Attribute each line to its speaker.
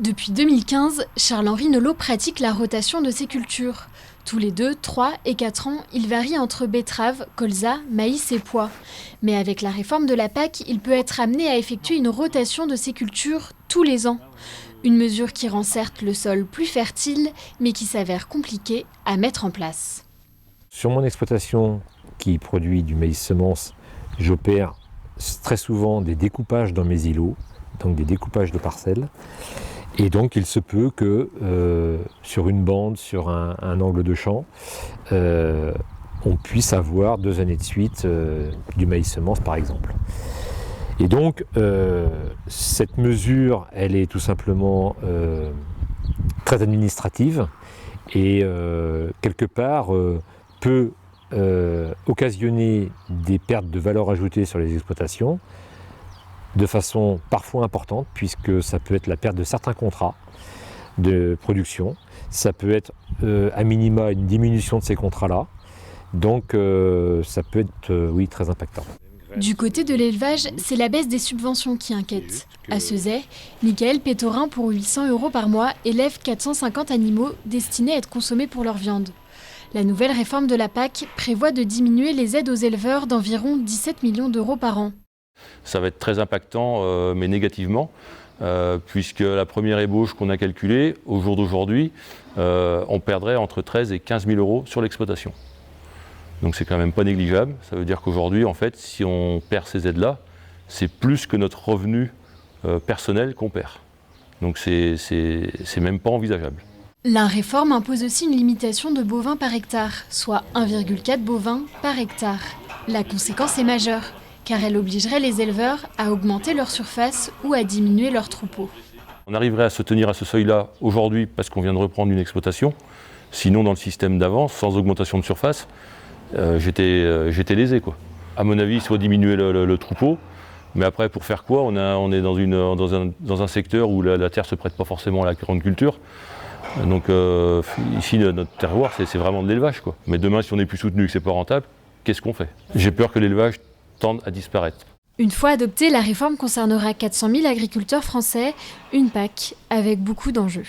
Speaker 1: Depuis 2015, Charles-Henri Nolot pratique la rotation de ses cultures. Tous les 2, 3 et 4 ans, il varie entre betteraves, colza, maïs et pois. Mais avec la réforme de la PAC, il peut être amené à effectuer une rotation de ses cultures tous les ans. Une mesure qui rend certes le sol plus fertile, mais qui s'avère compliquée à mettre en place.
Speaker 2: Sur mon exploitation qui produit du maïs semence, j'opère très souvent des découpages dans mes îlots, donc des découpages de parcelles. Et donc il se peut que sur une bande, sur un angle de champ, on puisse avoir 2 années de suite du maïs semence par exemple. Et donc cette mesure, elle est tout simplement très administrative et quelque part peut occasionner des pertes de valeur ajoutée sur les exploitations, de façon parfois importante, puisque ça peut être la perte de certains contrats de production, ça peut être à minima une diminution de ces contrats-là, donc ça peut être oui, très impactant.
Speaker 1: Du côté de l'élevage, c'est la baisse des subventions qui inquiète. À Ceuzay, Michael Pétorin, pour 800 € par mois, élève 450 animaux destinés à être consommés pour leur viande. La nouvelle réforme de la PAC prévoit de diminuer les aides aux éleveurs d'environ 17 millions d'euros par an.
Speaker 3: Ça va être très impactant, mais négativement, puisque la première ébauche qu'on a calculée, au jour d'aujourd'hui, on perdrait entre 13 et 15 000 € sur l'exploitation. Donc c'est quand même pas négligeable. Ça veut dire qu'aujourd'hui, en fait, si on perd ces aides-là, c'est plus que notre revenu personnel qu'on perd. Donc c'est même pas envisageable.
Speaker 1: La réforme impose aussi une limitation de bovins par hectare, soit 1,4 bovins par hectare. La conséquence est majeure, car elle obligerait les éleveurs à augmenter leur surface ou à diminuer leurs troupeaux.
Speaker 3: On arriverait à se tenir à ce seuil-là aujourd'hui parce qu'on vient de reprendre une exploitation. Sinon, dans le système d'avant, sans augmentation de surface, j'étais lésé, quoi. À mon avis, il faut diminuer le troupeau, mais après, pour faire quoi? On est dans un secteur où la terre ne se prête pas forcément à la grande culture. Donc ici, notre terroir, c'est vraiment de l'élevage, quoi. Mais demain, si on n'est plus soutenu et que ce n'est pas rentable, qu'est-ce qu'on fait? J'ai peur que l'élevage tende à disparaître.
Speaker 1: Une fois adoptée, la réforme concernera 400 000 agriculteurs français, une PAC avec beaucoup d'enjeux.